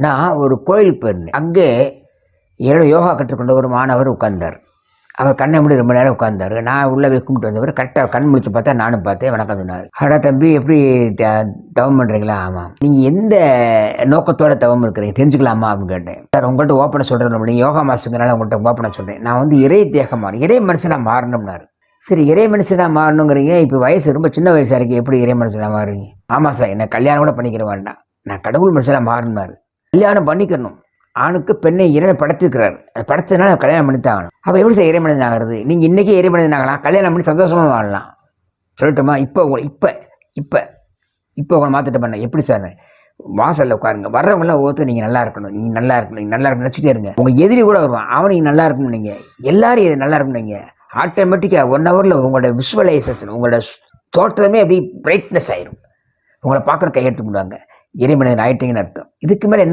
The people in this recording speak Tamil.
நான் ஒரு கோயிலுக்கு போயிருந்தேன். அங்கே என்னோட யோகா கற்றுக்கொண்ட ஒரு மாணவர் உட்கார்ந்தார். அவர் கண்ணை மூடி ரொம்ப நேரம் உட்கார்ந்தாரு. நான் உள்ளே போய் கும்பிட்டு வந்தவர் கரெக்டாக கண் முழிச்சு பார்த்தா நானும் பார்த்தேன். வணக்கம் சொன்னார். அடா தம்பி, எப்படி தவம் பண்ணுறீங்களா? ஆமாம். நீங்கள் எந்த நோக்கத்தோட தவம் இருக்கிறீங்க தெரிஞ்சுக்கலாமா அப்படின்னு கேட்டேன். சார், உங்கள்கிட்ட ஓப்பனை சொல்கிறேன், நீங்கள் யோகா மாஸ்டர்னால உங்கள்கிட்ட ஓப்பனை சொல்கிறேன். நான் வந்து இறை தேகமான இறை மனுஷனாக மாறணும்னாரு. சரி, இறை மனுஷனாக மாறணுங்கிறீங்க. இப்போ வயசு ரொம்ப சின்ன வயசாக இருக்குது, எப்படி இறை மனுஷனாக மாறுறீங்க? ஆமாம் சார், என்ன கல்யாணம் கூட பண்ணிக்கிற வேண்டாம், நான் கடவுள் மனுஷனாக மாறணும்னாரு. கல்யாணம் பண்ணிக்கணும். ஆணுக்கு பெண்ணை இறைவன் படைத்திருக்கிறார். அது படைச்சதுனால கல்யாணம் பண்ணித்தான் ஆகணும். அப்போ எப்படி சார் இறை மனிதன் ஆகிறது? நீங்கள் இன்றைக்கே இறை மனிதன் ஆகலாம், கல்யாணம் பண்ணி சந்தோஷமாக வாழலாம். சொல்லட்டுமா? இப்போ உங்களை மாற்றிட்டு பண்ண எப்படி சார்? வாசலில் உட்காருங்க, வர்றவங்களாம் ஒவ்வொருத்தர் நீங்கள் நல்லா இருக்கணும், நீங்கள் நல்லா இருக்கணும், நீங்கள் நல்லா இருக்கணும் நினச்சிட்டே இருங்க. உங்கள் எதிரி கூட வருவான், அவனுக்கு நல்லா இருக்கணும். நீங்கள் எல்லாரும் இது நல்லா இருக்கணும். நீங்கள் ஆட்டோமேட்டிக்காக 1 ஹவரில் உங்களோட விஷுவலைசேஷன், உங்களோட தோற்றமே அப்படி பிரைட்னஸ் ஆயிரும். உங்களை பார்க்குற கையெழுத்து பண்ணுவாங்க, இறைமனிதன் ஆயிட்டீங்கன்னு அர்த்தம். இதுக்கு மேலே என்ன